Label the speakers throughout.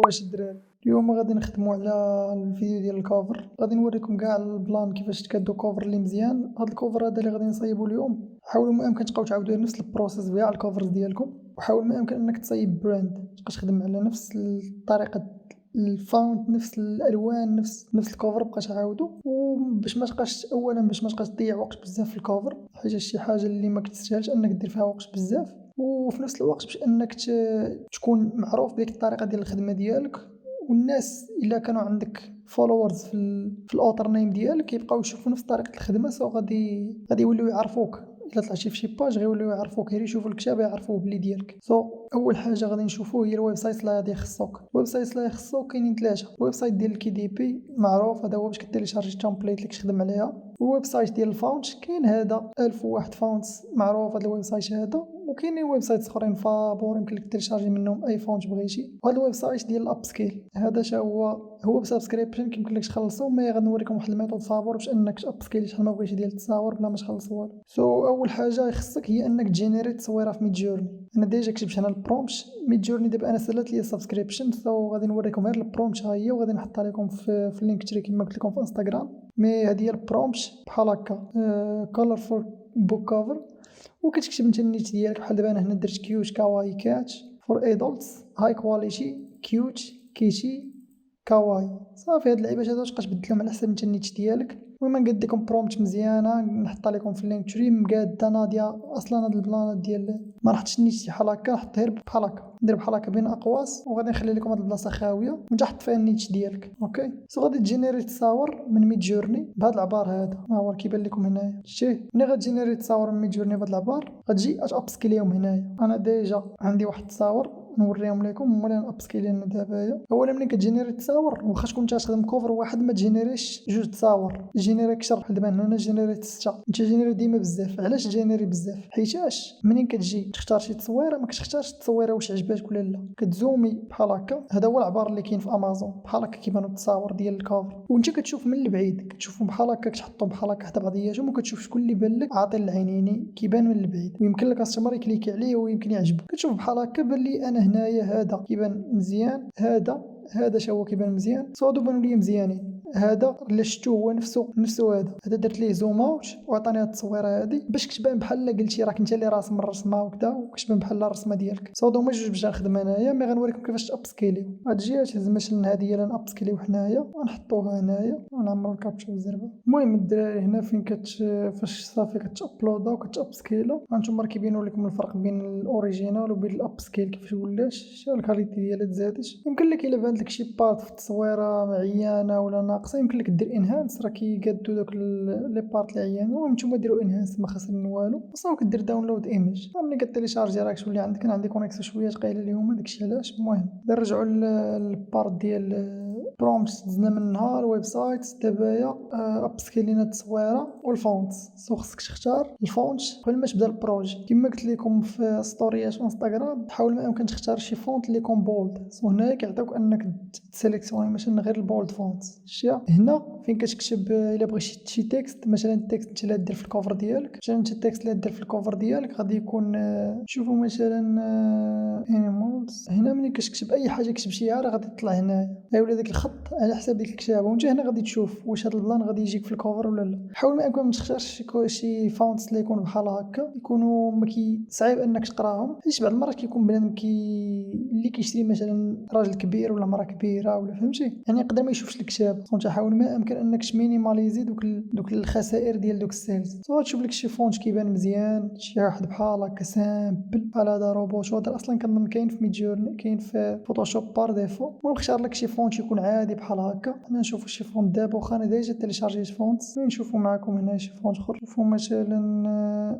Speaker 1: واش الدراري اليوم غادي نخدموا على الفيديو ديال الكوفر. غادي نوريكم كاع البلان كيفاش تكادو كوفر اللي مزيان. هذا الكوفر هذا اللي غادي نصايبوا اليوم، حاولوا ما امكن تبقاو تعاودوا نفس البروسيس كاع الكوفرز ديالكم، وحاول ما امكن انك تصايب براند تبقى تخدم على نفس الطريقه، الفاونت نفس الالوان نفس الكوفر بقى تعاودوا، وباش ما تبقاش اولا باش ما تبقاش تضيع وقت بزاف في الكوفر، حاجه شي حاجه اللي ما كتستاهلش انك دير فيها وقت بزاف، وفي نفس الوقت باش انك تكون معروف بديك الطريقه ديال الخدمه ديالك. والناس الا كانوا عندك فولورز في الاوتر نيم ديالك يبقاو يشوفوا نفس طريقه الخدمه، سو غادي يوليو يعرفوك. الا طلعتي في شي باج غيوليو يعرفوك، غير يشوفوا الكتابه يعرفوه بلي ديالك. اول حاجه غادي نشوفوه هي الويب سايت اللي غادي يخصوك. الويب سايت اللي يخصوك كاينين ثلاثه. الويب سايت ديال الكي دي بي معروف، هذا هو باش كتيليشارجي التمبليت اللي كتخدم عليها. الويب سايت ديال الفاونت كاين هذا 1001 فاونت معروف هذا الويب سايت هذا، وكاينين ويب سايت اخرين فابور يمكن لك تيليشارجي منهم اي فونت بغيتي. وهذا الويب سايت ديال الاب سكيل هذا هو بسبسكريبشن كيمكن لك تخلصو، مي غنوريكم واحد الميثود فابور باش انك تاب سكيل شحال ما بغيتي ديال التصاور بلا ما تخلص والو. اول حاجه يخصك هي انك تجينيريت تصويره في ميدجورني. انا ديجا كتبت هنا البرومبت ميدجورني، دابا انا سالات لي السبسكريبشن، غادي نوريكم غير البرومبت ها هي، وغادي نحطها لكم في اللينك تري كما قلت لكم في انستغرام. مي هذه هي البرومبت بحال هكا كولرفول بوك كفر، وكتكتب انت النيت ديالك. بحال دابا انا هنا درت كيوت كاواي كات فور ادلتس هاي كواليتي كيوت كيتي كاواي. صافي هاد اللعيبات هادو تبقى تبدلهم على حسب انت النيت ديالك. المهم نقاد لكم برومبت مزيانه نحطها لكم في اللينك تري مقاده ناضيه. اصلا هاد البلانات ديال ما رحتش النيت بحال هكا، نحط غير بحال هكا، ندير بحال هكا بين اقواس، وغادي نخلي لكم هاد البلاصه خاويه ونحط فيها النيت ديالك. اوكي غادي تجينيري تصاور من ميد جورني بهذا العبار هذا، ها هو كيبان لكم هنايا. شتيه ملي غتجينيري تصاور من ميد جورني بهذا العبار غتجي ابسكيليهم هنايا. انا ديجا عندي واحد التصاور نوريهم لكم ولا نابسكيلينا دابا. اولا ملي كتجينيري تصاور واخا تكون انت تخدم كوفر واحد ما تجينيريش جوج تصاور، جينيري اكثر. بحال دابا انا جينيريت 6، انت جينيري ديما بزاف. علاش جينيري بزاف؟ حيتاش منين كتجي تختار شي تصويره ما كتختارش التصويره واش عجباتك ولا لا، كتزومي بحال هكا. هذا هو العبار اللي كاين في امازون، بحال هكا كيبانوا التصاور ديال الكوفر، وانت كتشوف من البعيد كتشوفهم بحال هكا، كتحطهم بحال هكا حتى بعضياتهم وكتشوف شكون اللي بان لك عاطي العينيني كيبان من البعيد، ويمكن لك كاستمر يكليكي عليه ويمكن يعجبك. كتشوف بحال هكا بان لي انا هنايا هذا كيبان مزيان، هذا شا هو كيبان مزيان، صادو بانوا لي مزيانين. هذا اللي شفتو هو نفسه هذا درت ليه زوم اوت وعطاني هاد التصويره هذه باش كتبان بحال قلتي راك انت اللي راسم الرسمه وكذا، وكتبان بحال الرسمه ديالك. صادو هما جوج باش نخدم انايا، مي غنوريكم كيفاش تابسكيليو. هاد الجهات مثلا هذه هي اللي نابسكيليو حنايا ونحطوها هنايا ونعمروا الكابتشر زربه. المهم الدراري هنا فين فاش صافي كتابلودا وكتابسكيلو هانتوما راه كيبينوا لكم الفرق بين الاوريجينال وبين الابسكيل كيفاش ولات، شحال الكاليتي ديالها تزادت. يمكن لك الا بانت لك شي بارت في التصويره معينه ولا ناقصه يمكن لك دير انهانس، راه كيقادو دوك لي بارت اللي عيانين. المهم نتوما ديروا انهانس ما خاسرين والو، صافي كدير داونلود ايميج. ملي كتيليشارجي راك تولي عندك. انا عندي كونيكسيون شويه ثقيله اليوم داكشي علاش. المهم نرجعوا للبارت ديال برومبت دزنا منها الويب سايت. دابا ابسكيلينا التصويره والفونت. خصك تختار الفونت قبل ما تبدا البروجي. كما قلت لكم في ستوريات انستغرام حاول ما يمكن تختار شي فونت اللي يكون بولد. هنا كيعطيوك انك تسيليكسيوني مثلا غير البولد فونت. شتي هنا فين كتكتب الا بغيتي شي تكست، مثلا التكست انت اللي دير في الكوفر ديالك، مثلا انت التكست اللي دير في الكوفر ديالك غادي يكون شوفوا مثلا انيمالز. هنا ملي كتكتب اي حاجه كتبتيها راه غادي تطلع هنايا يولي داك الخط على حساب ديك الكتابه، وانت هنا غادي تشوف واش هذا البلان غادي يجيك في الكوفر ولا لا. حاول ما يمكن ما تختارش شي فونتس اللي يكونوا بحال هكا، يكونوا صعيب انك تقراهم، حيت بعض المرات كيكون بنادم اللي كيشري مثلا راجل كبير ولا مراه كبيره ولا فهمتي، يعني يقدر ما يشوفش الكتاب. وانت حاول ما امكن انك تمينيماليزي دوك الخسائر ديال دوك السيلز. تشوف لك شي فونت كيبان مزيان، شي واحد بحال هكا سامبل بحال هذا روبوت. هذا اصلا كنظن كاين في ميدجورني، كاين في فوتوشوب بار ديفو. المهم اختار لك شي فونت يكون عادي بحال هكا. حنا نشوفوا شي فونت دابا، واخا انا ديجا تيليشارجيت فونت. نشوفوا معكم هنا شي فونت اخر.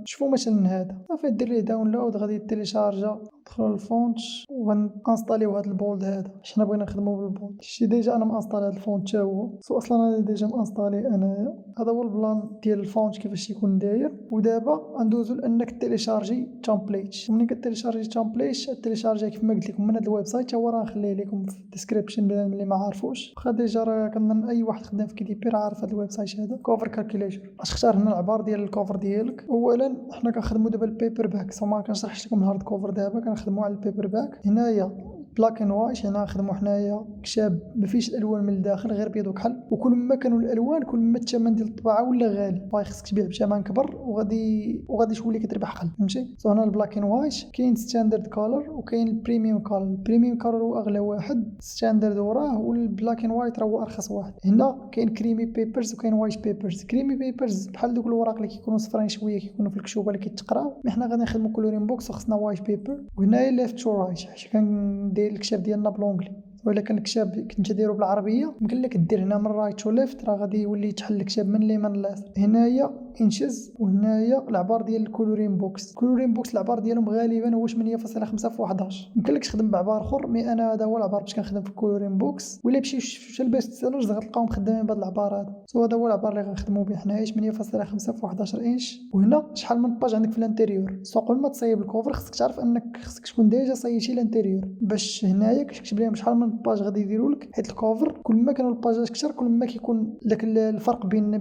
Speaker 1: شوفوا مثلا هذا صافي دير ليه داونلود غادي تيليشارجا. ندخلوا للفونت وغنانستاليو هذا البولد هذا، حنا بغينا نخدموا بالبولد. شتي ديجا انا مانستالي هذا الفونت حتى هو، اصلا انا ديجا مانستالي انايا. هذا هو البلان ديال الفونت كيفاش يكون داير. ودابا غندوزو لانك تيليشارجي تمبليت. ملي كتيليشارجي تمبليت تيليشارجي كيف ما قلت لكم من هذا الويب سايت، هو راه نخليه لكم في الديسكريبشن اللي ما عارفوش. واخا ديجا راه كنظن اي واحد خدام في كي دي بي راه عارف هذا الويب سايت هذا كوفر كالكوليتور. باش تختار هنا العبار ديال الكوفر ديالك. اولا حنا كنخدموا دابا البيبر باك، ما كنشرحش لكم الهارد كوفر دابا، كنخدموا على البيبر باك. هنايا بلاك اند وايت، يعني نخدموا حنايا كشاب ما فيش الالوان من الداخل غير بيض وكحل، وكل ما كانوا الالوان كل ما الثمن ديال الطباعه ولا غالي، باغي خصك تبيع بثمن كبر وغادي تولي كتربح قل، فهمتي. هنا البلاك اند وايت كاين ستاندرد كولر وكاين البريميوم كولر. البريميوم كولر هو اغلى واحد، ستاندرد وراه، والبلاك اند وايت راه هو ارخص واحد. هنا كاين كريمي بيبرز وكاين وايت بيبرز. كريمي بيبرز بحال دوك الوراق اللي كيكونوا صفرين شويه كيكونوا في الكشوبه اللي كيتقراو، حنا غادي نخدموا كولورين بوكس وخصنا وايت بيبر. وهنايا ليفت تو رايت، حيت كندير الكشاف ديالنا بالونجلي، ولا كان الكتاب كنت دايرو بالعربيه يمكن لك دير هنا من رايت تو ليفت، راه غادي يولي يتحل الكتاب من اليمين لليسار. هنايا انشز، وهنايا العبار ديال الكولورين بوكس. الكولورين بوكس العبار ديالهم غالبا هو 8.5 في 11. يمكن لك تخدم بعبار اخر، مي انا هذا هو العبار باش كنخدم في الكولورين بوكس. ولا مشي البيست سيلرز غتلقاهم خدامين بهذا العبار هذا. هذا هو العبار اللي غنخدموا به حنايا 8.5 في 11 انش. وهنا شحال من باج عندك في الانتيريور. سو قبل ما تصايب الكوفر خصك تعرف انك خصك تكون ديجا صايبتي الانتيريور، باش هنايا كتكتب لهم شحال من باج غادي يديروا لك. حيت الكوفر كل ما كانوا الباجات كثر كل ما كيكون داك الفرق بين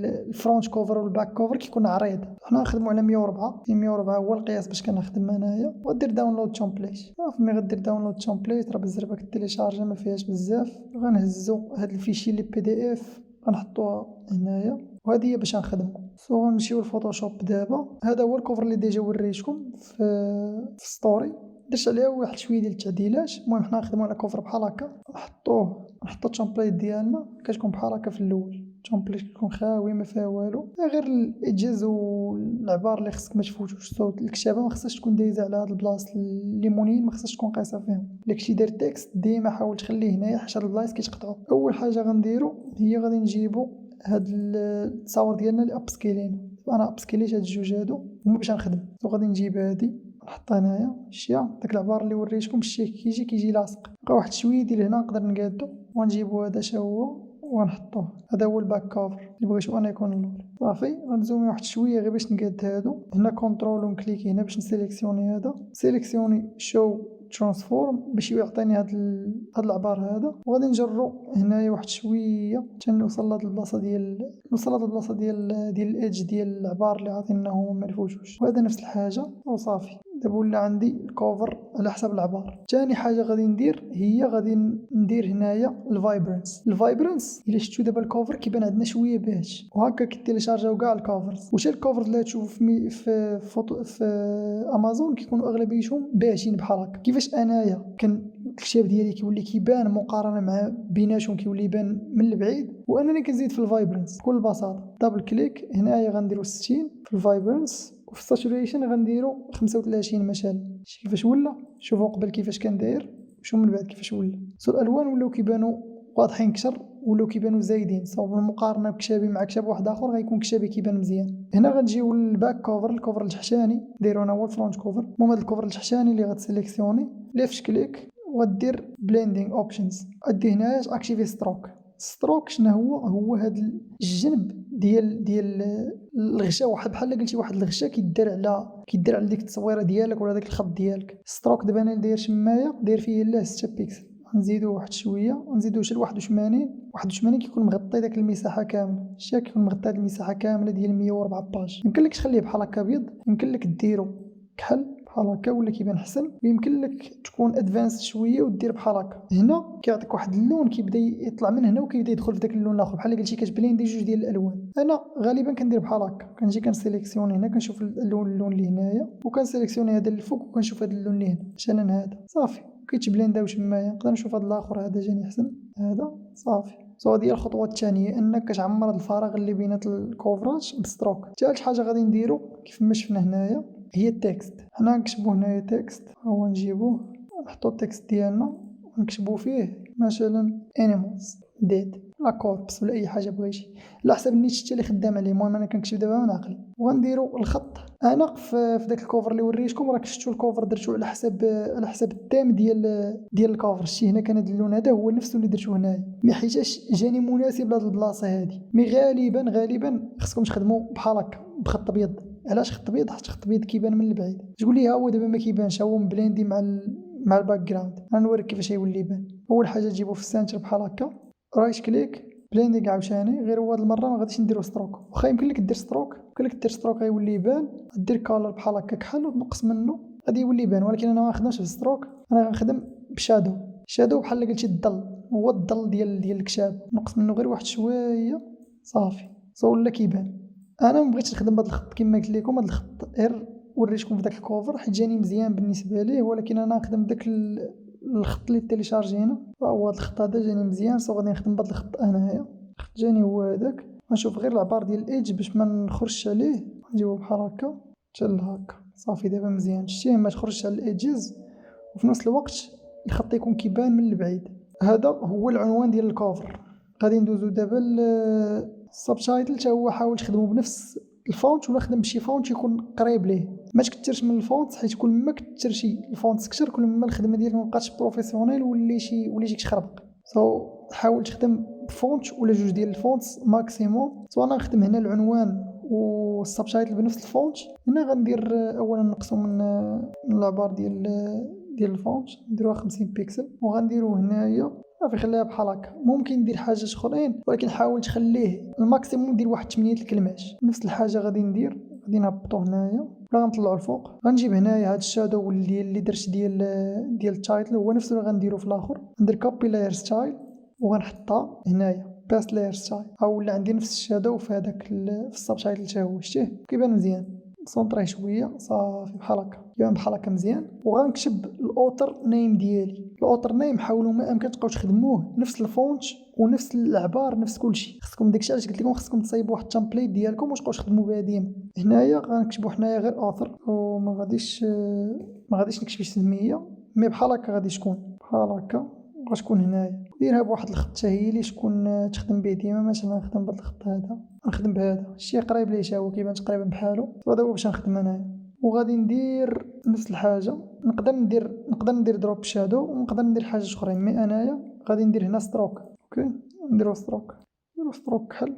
Speaker 1: الفرونت كوفر والباك كوفر كيكون عريض. حنا نخدموا على 104. 104 هو القياس باش كنخدم انايا. ودير داونلود تمبليت. ملي غدير داونلود تمبليت راه بالزربه كتيليشارجا ما فيهاش بزاف. غنهزو هاد الفيشي اللي بي دي اف غنحطوها هنايا، وهذه هي باش نخدموا. غنمشيو للفوتوشوب دابا. هذا هو الكوفر اللي ديجا وريتكم في ستوري، درت عليه واحد شويه ديال التعديلات. المهم حنا نخدموا على كوفر بحال هكا، نحطو التمبليت ديالنا كتكون بحال هكا. في الاول التمبليت كيكون خاوي ما فيها والو غير الاجاز والعبار اللي خصك ما تفوتوش. صوت الكتابه ما خصهاش تكون دايزه على هاد البلاصه الليمونيين، ما خصهاش تكون قايصه فيهم. الا كنتي داير تكست ديما حاول تخليه هنايا حيت هاد البلايص كيتقطعوا. اول حاجه غنديرو هي غادي نجيبو هاد التصاور ديالنا اللي اب سكيلين. انا اب سكيليت هاد الجوج هادو هما باش نخدم. غادي نجيب هادي نحطها هنايا. شتيها داك العبار اللي وريتكم الشيك كيجي لاصق. بقى واحد شويه ديال هنا نقدر نقادو ونجيبو هذا حتى هو ونحطوه. هذا هو الباك كفر اللي بغيتو انا يكون اللور. صافي غنزومي واحد شويه غير باش نقاد هادو. هنا كونترول ونكليكي هنا باش نسيليكسيوني هذا. سيليكسيوني شو ترانسفورم باش يعطيني هاد العبار هذا. وغادي نجرو هنايا واحد شويه حتى نوصل لهاد البلاصه ديال الايدج ديال العبار اللي عاطيناه ما نفوتوش. وهذا نفس الحاجه وصافي. دابا ولا عندي الكوفر على حسب العبار. ثاني حاجه غادي ندير هي غادي ندير هنايا الفايبرنس. الا شفتوا دابا الكوفر كيبان عندنا شويه باهش، وهكا كتيليشارجاو كاع الكوفرز. واش الكوفرز اللي تشوف في امازون كيكونوا اغلبيتهم باهشين بحال هكا. كيفاش انايا كان الكتاب ديالي كيولي كيبان مقارنه مع بيناتهم كيولي يبان من البعيد، وانني كنزيد في الفايبرنس بكل بساطه. دبل كليك هنايا غنديروا 60 في الفايبرنس، وفي الساتوريشن غنديروا 35 مثلا. شتي كيفاش ولا؟ شوفوا قبل كيفاش كان داير وشوف من بعد كيفاش ولا. الالوان ولاو كيبانوا واضحين كثر، ولاو كيبانوا زايدين. صوب المقارنه بكتابي مع كتاب واحد اخر غيكون كتابي كيبان مزيان. هنا غنجيو للباك كوفر، الكوفر التحتاني دايرو انا هو الفرونت كوفر. المهم هذا الكوفر التحتاني اللي غتسيليكسيوني ليفت كليك وغدير بليندينغ اوبشنز. ادي هنايا اكتيفي ستروك. شنو هو هذا الجنب ديال الغشاء، واحد بحال قلتي واحد الغشاء كيدار على ديك التصويره ديالك ولا داك الخط ديالك. ستروك دابا انا داير شمايه داير فيه لا 6 بيكسل. نزيدو واحد شويه نزيدو حتى ل 81 كيكون مغطي داك المساحه كامله. شتي كيكون مغطي هاد المساحه كامله ديال 104 باج. يمكن لك تخليه بحال هكا ابيض، يمكن لك ديرو كحل بحال هكا ولا كيبان حسن، ويمكن لك تكون ادفانس شويه ودير بحال هكا. هنا كيعطيك واحد اللون كيبدا يطلع من هنا وكيبدا يدخل في داك اللون الاخر بحال قلتي كتبلين دي جوج ديال الالوان. انا غالبا كندير بحال هكا، كنجي كنسيليكسيوني هنا كنشوف اللون اللي هنايا وكنسيليكسيوني هذا اللي فوق وكنشوف هذا اللون اللي هنا. مثلا هذا صافي كيتبلينداو تمايا. نقدر نشوف هذا الاخر هذا جاني حسن هذا صافي. هذه هي الخطوه الثانيه، انك كتعمر هذا الفراغ اللي بينات الكوفرات بستروك. ثالث حاجه غادي نديرو كيف ما شفنا هنايا هي التكست. حنا نكتبوا هنايا تكست، هو نجيبوه نحطوا التكست ديالنا ونكتبوا فيه مثلا انيمالز ديد لا كوربس ولا اي حاجه بغيتي على حسب النيت حتى اللي خدام عليه. المهم انا كنكتب دابا من عقلي. وغنديروا الخط. انا في داك الكوفر اللي وريتكم راك شفتوا الكوفر درتو على حسب التيم ديال الكوفر. شتي هنا كان هذا اللون هذا هو نفسه اللي درتو هنايا، ما حيتاش جاني مناسب لهاد البلاصه هذه. مي غالبا خصكم تخدموا بحال هكا بخط ابيض. علاش خط ابيض؟ حيت خط ابيض كيبان من البعيد. تقول لي ها هو دابا ما كيبانش، هو مبليندي مع الباك جراوند. نوريك كيفاش يولي يبان. اول حاجه تجيبو في السنتر بحال هكا، رايت كليك بليندينغ عاوتاني. غير هو هاد المره ما غاديش نديرو ستروك، واخا يمكن لك دير ستروك، غيولي يبان. دير كالر بحال هكا كحل وتنقص منه غادي يولي يبان. ولكن انا ما غنخدمش بالستروك، انا غنخدم بشادو. الشادو بحال قلتي الظل، هو الظل ديال الكشاب، نقص منه غير واحد شويه صافي ولا كيبان. انا ما بغيتش نخدم بهذا الخط كما قلت لكم، هذا الخط غير وريتكم في داك الكوفر حيت جاني مزيان بالنسبه ليه، ولكن انا نخدم داك الخط اللي تيليشارجينا، فهو هذا الخط هذا جاني مزيان، سو غادي نخدم بهذا الخط انايا. الخط جاني هو هذاك، غنشوف غير العبار ديال الايدج باش ما نخرجش عليه، نجيبو بحال هكا حتى لهكا صافي. دابا مزيان شتيه ما تخرجش على الايدجز، وفي نفس الوقت الخط يكون كيبان من البعيد. هذا هو العنوان ديال الكوفر. غادي ندوزو دابا السبتايتل، حتى هو حاول تخدمو بنفس الفونت ولا خدم بشي فونت يكون قريب ليه، ما تكثرش من الفونت حيت كل ما كثرتي الفونت كثر كل ما الخدمه ديالك ما بقاتش بروفيسيونيل ولا شي تخربق. حاول تخدم بفونت ولا جوج ديال الفونت ماكسيموم. انا نخدم هنا العنوان والسبتايتل بنفس الفونت. هنا غندير اولا نقصو من العبار ديال الفونت، نديروها 50 بيكسل، وغنديرو هنايا صافي خليها بحال هكا. ممكن ندير حاجات اخرين ولكن حاول تخليه الماكسيموم، دير واحد 8 الكلمات. نفس الحاجه غادي نهبطو هنايا ولا غنطلعو الفوق. غنجيب هنايا هاد الشادو اللي درت ديال التايتل هو نفسه اللي غنديرو في الاخر. ندير كوبي لاير ستايل وغنحطها هنايا باست لاير ستايل، او ولا عندي نفس الشادو في هذاك في السبتايتل حتى هو شتيه كيبان مزيان. سونطريه شويه صافي بحال هكا يبان بحال هكا مزيان. وغنكتب الاوتر نيم ديالي. الاوتر نيم حاولوا ما امكن تبقاو تخدموه نفس الفونت ونفس العبار نفس كلشي. خصكم داكشي علاش قلت لكم خصكم تصايبوا واحد التمبليت ديالكم وتبقاو تخدموا بها ديما. هنايا غنكتبوا حنايا غير اوثر، وما غاديش نكتب سميه مي بحال هكا غادي تكون بحال هكا. غتكون هنايا ديرها بواحد الخط حتى هي اللي تكون تخدم به ديما. مثلا نخدم بهذا الخط هذا، نخدم بهذا الشيء قريب ليه حتى هو كيبان تقريبا بحالو، هذا هو باش نخدم انايا. وغادي ندير نفس الحاجه. نقدر ندير دروب شادو ونقدر ندير حاجه اخرين، مي انايا غادي ندير هنا ستروك. اوكي نديرو ستروك كحل،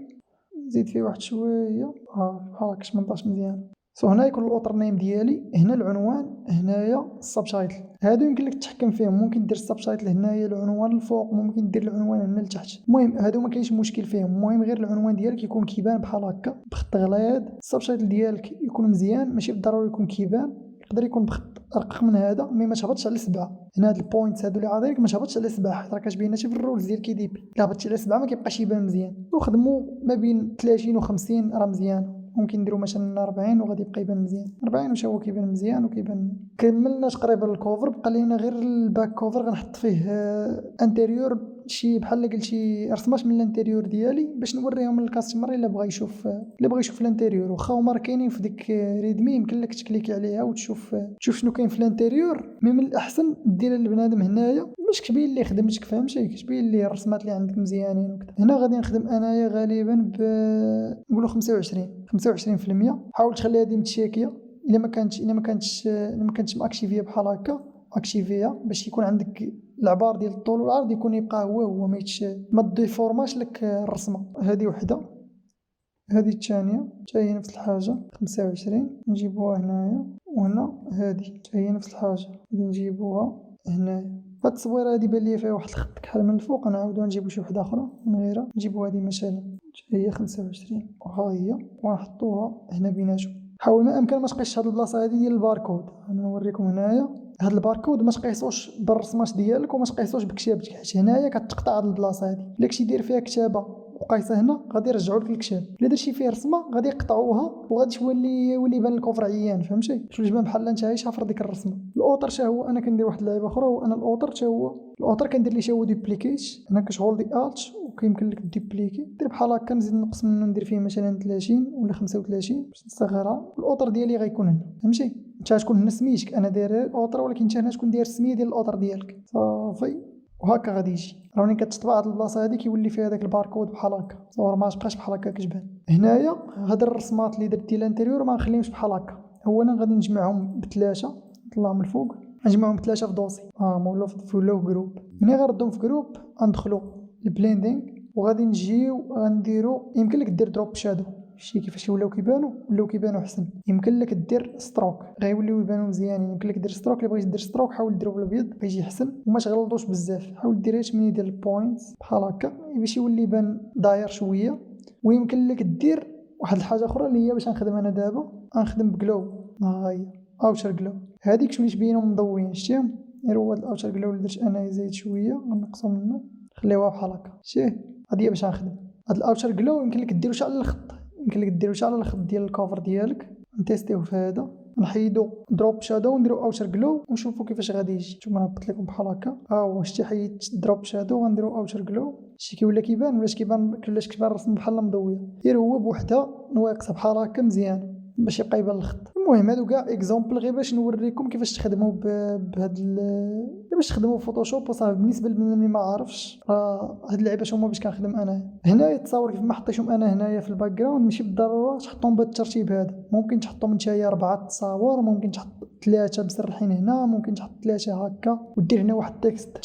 Speaker 1: نزيد فيه واحد شويه بحال هكا 18 مزيان. هنا يكون الاوتر نيم ديالي، هنا العنوان، هنايا السبتايتل. هادو يمكن لك تتحكم فيهم، ممكن دير السبتايتل هنايا العنوان الفوق، ممكن دير العنوان هنا لتحت. المهم هادو ما كاينش مشكل فيهم، المهم غير العنوان ديالك يكون كيبان بحال هكا بخط غليظ. السبتايتل ديالك يكون مزيان، ماشي بالضروري يكون كيبان، يقدر يكون بخط رقق من هذا مي ما تهبطش على 7. هنا هاد البوينتس هادو اللي عاطينك ما تهبطش على 7 حيت راه كتبين شي في الرولز ديال كي دي بي. الا هبطتي على 7 ما كيبقاش يبان مزيان. وخدموا ما بين 30 و50 راه مزيان. ممكن نديرو مثلا 40 وغادي يبقى يبان مزيان. 40 واش هو كيبان مزيان وكيبان. كملنا تقريبا الكوفر، بقى لينا غير الباك كوفر. غنحط فيه انتيريور شي بحال قلتي رسمات من الانتيريور ديالي باش نوريهم للكاستمر الا بغى يشوف الانتيريور. واخا هما كاينين في ديك ريدمي يمكن لك تكليكي عليها وتشوف شنو كاين في الانتيريور. مي من الاحسن ديرها للبنادم هنايا باش كتبين لي خدمتك، فهمتي، كتبين لي الرسمات اللي عندك مزيانين وكذا. هنا غادي نخدم انايا غالبا نقولوا 25%. حاول تخليها ديما متشيكيه. الا ما كانتش ماكتيفيه بحال هكا اكتيفيها باش يكون عندك العبار ديال الطول والعرض يكون يبقى هو ما ديفورماش لك الرسمه. هذه وحده. هذه الثانيه حتى هي نفس الحاجه 25 نجيبوها هنايا. وهنا هذه حتى هي نفس الحاجه نجيبوها هنايا. هاد التصويره هادي بان ليا فيها واحد الخط كحل من الفوق، نعاودو نجيبو شي وحده اخرى من غيرها. نجيبو هادي مثلا هي 25 وها هي ونحطوها هنا بيناتهم. حاول ما امكن ما تقيسش هاد البلاصه هادي ديال الباركود. انا نوريكم هنايا هاد الباركود ما تقيسوش بالرسمات ديالك وما تقيسوش بكتابتك، حيت هنايا كتقطع هاد البلاصه هادي. الا كنتي داير فيها كتابه وقايسه هنا غادي يرجعوا لك الكتاب. الا درتي فيه رسمه غادي يقطعوها وغادي تولي يبان الكوفر عيان، فهمتي. شوف جبان بحال انت شافر ديك الرسمه. الاوتر حتى هو انا كندير واحد اللعيبه اخرى، وانا الاوتر حتى هو كندير ليه هو دوبليكيت. انا كتشغل دي الت وكيمكن لك دوبليكي دير بحال هكا. نزيد نقص منه ندير فيه مثلا 30 ولا 35 باش نصغرها. الاوتر ديالي غيكون هنا، فهمتي. انت غتكون هنا سميتك انا داير اوتر، ولكن انت هنا تكون داير السميه ديال الاوتر ديالك صافي. وهكا غادي يجي راني كتطبع هاد البلاصه هادي كيولي فيها داك الباركود بحال هكا. صور ما تبقاش بحال هكا كتبان. هنايا هاد الرسمات اللي درت ديال الانتيريور ما نخليهمش بحال هكا. اولا غادي نجمعهم بثلاثه، نطلعهم الفوق نجمعهم بثلاثه في دوسي ولا في جروب. ملي غنردهم في جروب غندخلوا البليندينغ وغادي نجيو غنديروا. يمكن لك دير دروب شادو شتي كيفاش ولاو كيبانوا احسن. يمكن لك دير ستروك غيوليو يبانوا مزيانين. يمكن لك دير ستروك. الا بغيتي دير ستروك حاول ديرو بالابيض غيجي احسن وما تغلطوش بزاف. حاول دير 8 ديال البوينتس بحال هكا باش يولي يبان داير شويه. ويمكن لك دير واحد الحاجه اخرى اللي هي باش نخدم انا دابا. غنخدم بجلو. ها هي اوتر جلو. هذيك شويه تبينهم مضويين شتيهم. غير هو هاد الاوتر جلو اللي درت انا زايد شويه غنقصو منه نخليوها بحال هكا. شتيه هادي هي باش غنخدم هاد الاوتر جلو. يمكن لك ديروش على الخط، يمكن لك ديروش على الخط ديال الكوفر ديالك. نتيستيو في هذا، نحيدو دروب شادو ونديرو اوتر جلو ونشوفو كيفاش غادي يجي. نتوما نهبط لكم بحال هكا. هو شتي حيدت دروب شادو غنديرو اوتر جلو. شتي كيولا كيبان ولاش كيبان الرسم بحال مضويه، غير هو بوحده نواقصه بحال هكا مزيان باش يبقى يبان الخط. المهم هادو كاع اكزامبل غير باش نوريكم كيفاش تخدموا بهاد باش تخدموا فوتوشوب وصافي. بالنسبه لمن ما عارفش هاد اللعيبات هما باش كنخدم انا هنايا. التصاور كيف ما حطيتهم انا هنايا في الباك جراوند ماشي بالضروره تحطهم بهذا الترتيب هذا. ممكن تحطهم نتايا 4 تصاور، ممكن تحط 3 مسرحين هنا، ممكن تحط 3 هكا ودير هنا واحد التكست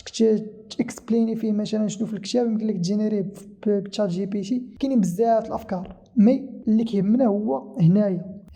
Speaker 1: اكسبليني فيه مثلا شنو في الكتاب. يمكن لك تجينيري بتشات جي بي تي. كاينين بزاف الافكار مي اللي كيهمنا هو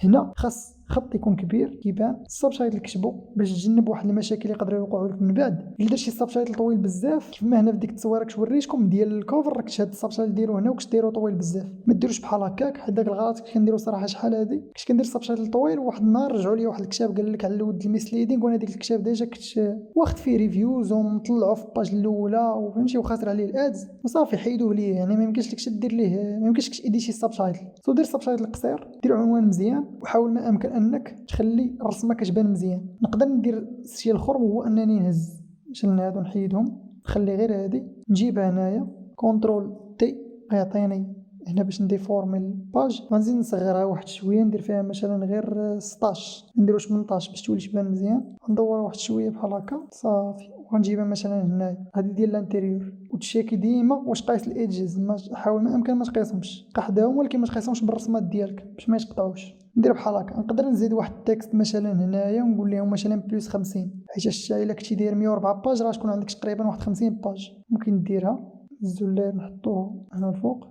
Speaker 1: هنا خاص خط يكون كبير كيبان. السبشايتل كتبو باش تجنب واحد المشاكل اللي يقدروا يوقعوا لك من بعد. الا درتي السبشايتل طويل بزاف كيف ما هنا في ديك التصويره كنت وريتكم ديال الكوفر، راك تشد السبشايتل ديرو هنا وكنت ديرو طويل بزاف. ما ديروش بحال هكاك حيت داك الغلط كنت كنديرو صراحه. شحال هادي كنت كندير السبشايتل طويل وواحد النهار رجعوا لي واحد الكتاب قال لك على الود الميسليدينغ، وانا ديك الكتاب ديجا كنت واخد فيه ريفيوز ومطلعو في الباج الاولى وفهمتي وخاسر عليه الادز وصافي حيدوه ليه. يعني ما يمكنش لك دير ليه، ما يمكنش لك ايديتي السبشايتل. سو دير السبشايتل قصير، دير عنوان مزيان وحاول ما امكن انك تخلي الرسمه كتبان مزيان. نقدر ندير الشيء الاخر هو انني نهز مثلا هادو نحيدهم نخلي غير هادي نجيبها هنايا كنترول تي غيعطيني هنا باش نديفورمي الباج. غنزيد نصغرها واحد شويه ندير فيها مثلا غير 16 نديرو 18 باش تولي تبان مزيان. ندور واحد شويه بحال هكا صافي وغنجيبها مثلا هنايا. هذه ديال الانتيريور وتشيكي ديما واش قايس الايدجز. حاول ما امكن ما تقيسهمش قحداهم ولكن ما تقيسهمش بالرسمات ديالك باش ما يتقطعوش. ندير بحال هكا. نقدر نزيد واحد التكست مثلا هنايا ونقول لهم مثلا بلس 50 حيت الشاي الا كنتي داير 104 باج راه تكون عندك تقريبا واحد 50 باج. ممكن ديرها الزلال نحطوه هنا الفوق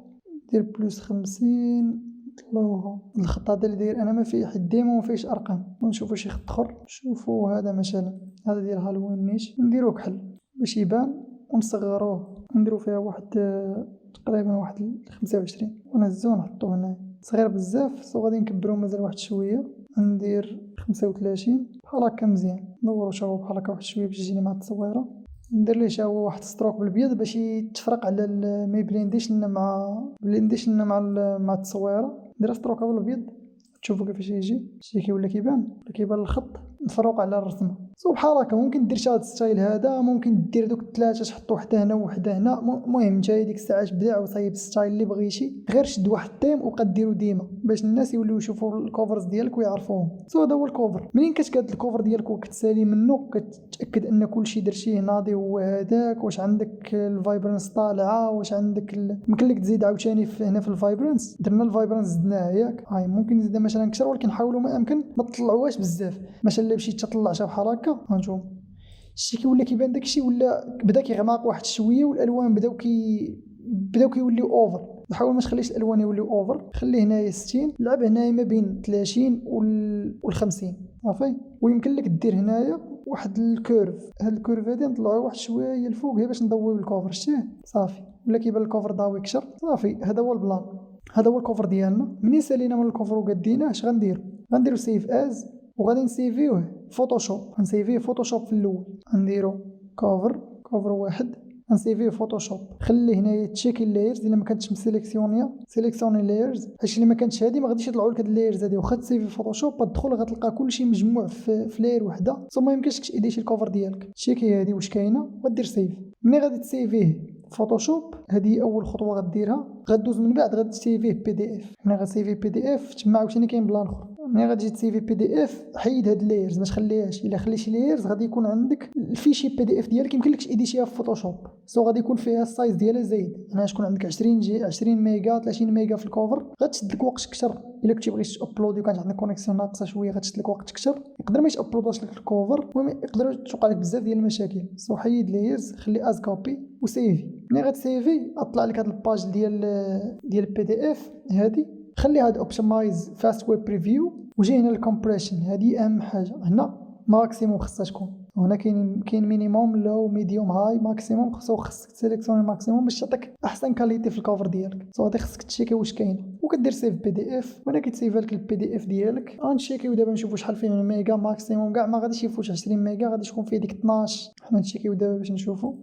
Speaker 1: دير بلس 50 نطلعوها. الخط هذا اللي داير انا ما فيه حيت ديما ما فيهش ارقام. ونشوفوا شي خط اخر. شوفوا هذا مثلا هذا ديال هالوين نيش نديرو كحل باش يبان ونصغروه ونديرو فيها واحد تقريبا واحد 25 ونهزوه نحطوه هنا صغير بزاف. سو غادي نكبرو مازال واحد شويه ندير 35 بحال هكا مزيان. ندورو شهو بحال هكا واحد شويه باش يجيني مع التصويره. ندير ليه هو واحد ستروك بالبيض باش يتفرق على ما يبلينديش لنا مع التصويره. ندير ستروك بالبيض تشوفوا كيفاش يجي. شتي كيولا كيبان الخط مفروق على الرسمه. سو بحال هكا ممكن دير هذا الستايل هذا، ممكن دير دوك 3 تحط وحده هنا وحده هنا. المهم نتا ديك الساعه تبدع وصايب الستايل اللي بغيتي. غير شد واحد التيم وبقى ديرو ديما باش الناس يوليو يشوفوا الكوفرز ديالك ويعرفوهم. سو هذا هو الكوفر. منين كتقاد الكوفر ديالك وكتسالي منه كتاكد ان كلشي درتيه ناضي هو هذاك. واش عندك الفايبرنس طالعه، واش عندك يمكن لك تزيد عاوتاني هنا في الفايبرنس. درنا الفايبرنس زدناه ياك هاي ممكن نزيد مثلا اكثر ولكن حاولوا ما امكن ما تطلعوهاش بزاف. مثلا الا مشيت تطلعها بحال هكا هانتوما شتي كيولا كيبان داكشي ولا بدا كيغماق واحد شويه والالوان بداو كيوليو اوفر. حاول ما تخليش الالوان يوليو اوفر. خليه هنايا 60 لعب هنايا ما بين 30 وال 50 صافي. ويمكن لك دير هنايا واحد الكيرف. هاد الكيرف هادي نطلعوه واحد شويه الفوق هي باش نضويو الكوفر شتيه صافي. ولا كيبان الكوفر ضاوي كشر صافي. هذا هو البلان. هذا هو الكوفر ديالنا. منين سالينا من الكوفر وقديناه اش غنديرو سيف از وغادي نسيفيوه فوتوشوب. غنسيفيه فوتوشوب في الاول. غنديرو كوفر واحد غنسيفيه فوتوشوب. خلي هنايا تشيكي اللايرز الا ما كانتش سيليكسيوني لايرز حيت الا ما كانتش هذه ما غاديش يطلعوا لك هاد اللايرز هذه. واخا تسيفي فوتوشوب غتدخل غتلقى كلشي مجموع في لاير وحده. ثم ما يمكنش تيديتي الكوفر ديالك. تشيكي هذه واش كاينه وغدير سيف. ملي غادي تسيفيه فوتوشوب هذه اول خطوه غديرها. غدوز من بعد غادي تسيفيه بي دي اف. ملي غتسيفي بي دي اف تما عاوتاني كاين بلان اخر. ملي غادي تسيفي بي دي اف حيد هاد اللايرز ما تخليهاش. الا خليتي لايرز غادي يكون عندك الفيشي بي دي اف ديالك يمكن لك تيديتيها في فوتوشوب. سو غادي يكون فيها السايز ديالها زايد. هنا تكون عندك 20 ميجا 30 ميجا في الكوفر. غتشد لك وقت اكثر. الا كنتي بغيتي تابلودي وكانت عندك كونيكسيون ناقصه شويه غتشد لك وقت اكثر. يقدر ما يتابلوداش لك الكوفر ويقدر توقع لك بزاف ديال المشاكل. سو حيد لايرز خلي از كوبي وسيفي. ملي غتسيفي اطلع لك هاد الباج ديال بي دي اف هادي. خلي هاد اوبتمايز فاست ويب بريفيو وجي هنا الكومبريشن. هادي اهم حاجه هنا ماكسيموم خصها تكون هنا كاين مينيموم لو ميديوم هاي ماكسيموم. خصك تسيليكسيوني ماكسيموم باش تعطيك احسن كاليتي في الكوفر ديالك. غادي خصك تشيكي واش كاين وكدير سيف بي دي اف، وانا كيتسيف لك البي دي اف ديالك. غنشيكيو دابا نشوفوا شحال فيه من ميجا ماكسيموم. كاع ما غاديش يفوت 20 ميجا، غادي تكون فيه ديك 12. حنا نشيكيو دابا باش نشوفوا.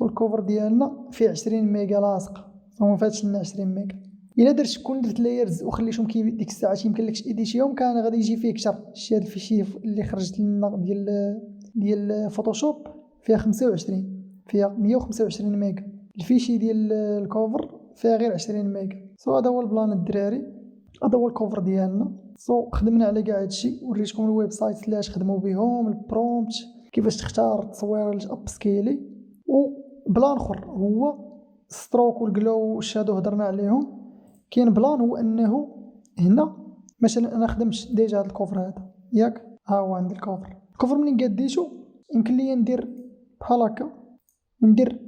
Speaker 1: الكوفر ديالنا فيه 20 ميجا لاصقه، وما فاتش لنا 20 ميجا. الا درت لايرز وخليتهم ديك الساعه يمكن لك اديتيهم، كان غادي يجي فيه كثر. شتي هذا الفيشي اللي خرجت لنا ديال فوتوشوب فيها 25، فيها 125 ميجا. الفيشي ديال الكوفر فيها غير 20 ميجا. هذا هو البلان الدراري، هذا هو الكوفر ديالنا. خدمنا على كاع هادشي، وريتكم الويب سايت اللي خدموا بهم، البرومبت، كيفاش تختار التصوير الاب سكيلي. وبلان اخر هو ستروك والجلو والشادو هضرنا عليهم. كاين بلان هو انه هنا مثلا انا خدمت ديجا هذا الكوفر هذا ياك، ها هو عندي الكوفر منين قديتو يمكن لي ندير بحال هكا وندير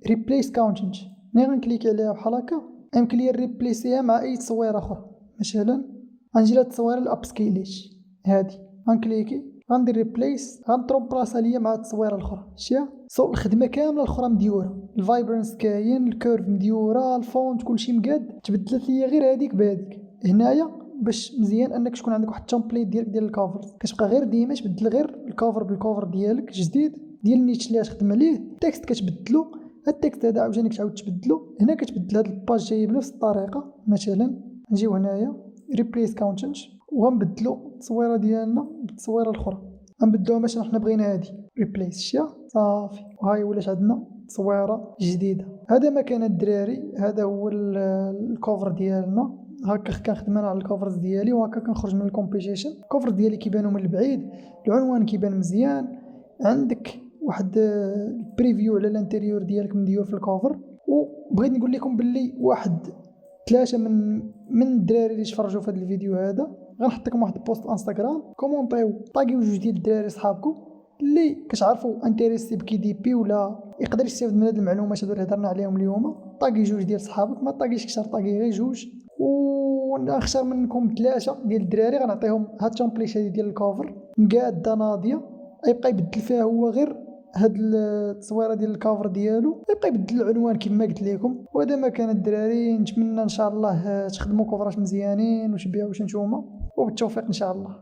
Speaker 1: ريبليس كاونتنج. ملي غنكليكي عليها بحال هكا يمكن لي ريبليسيها مع اي تصويره اخرى. مثلا غنجي لهاد التصويره الاب سكيليت هادي، غنكليكي غندير ريبليس، غنترومبلاسا ليا مع التصويره الاخرى. شتيها الخدمه كامله الاخرى مديوره، الفايبرنس كاين، الكيرف مديوره، الفونت كلشي مقاد. تبدلت ليا غير هذيك بهذيك. هنايا باش مزيان انك تكون عندك واحد التمبليت ديالك ديال الكافر، كتبقى غير ديما تبدل غير الكافر بالكافر ديالك جديد ديال النيتش اللي تخدم عليه. التكست كتبدلو، التكست هذا عاوتاني كتعاود تبدلو. هنا كتبدل هاد الباج جاي بنفس الطريقه. مثلا نجيو هنايا ريبليس كاونتنج وغنبدلو التصويره ديالنا بالتصويره الاخرى، غنبدلوها مثلا حنا بغينا هادي ريبليس. شتيها صافي، وهاي ولات عندنا تصويره جديده. هذا ما كان الدراري، هذا هو الكوفر ديالنا. هكا كنخدم انا على الكوفرز ديالي، وهكا كنخرج من الكومبيتيشن. الكوفر ديالي كيبانوا من البعيد، العنوان كيبان مزيان، عندك واحد البريفيو على الانتيريور ديالك مديور في الكوفر. وبغيت نقول لكم باللي واحد 3 من الدراري اللي تفرجوا في هذا الفيديو هذا غنحط لكم واحد البوست انستغرام، كومونطيو طاقيو جوج ديال الدراري صحابكم اللي كتعرفوا انتريسي بكي دي بي ولا يقدر يستافد من هذه المعلومات هذو اللي هضرنا عليهم اليوم. طاقي جوج ديال صحابك، ما طاقيش كثر، طاقي غير جوج. ونختار منكم 3 ديال الدراري غنعطيهم هاد التمبليت هذه ديال الكوفر مقاده ناضيه، يبقى يبدل فيها هو غير هاد التصويره ديال الكافر ديالو، يبقى يبدل العنوان كما قلت لكم. وهذا ما كان الدراري. نتمنى ان شاء الله تخدموا كوفرات مزيانين وتبيعوا نتوما، وبالتوفيق ان شاء الله.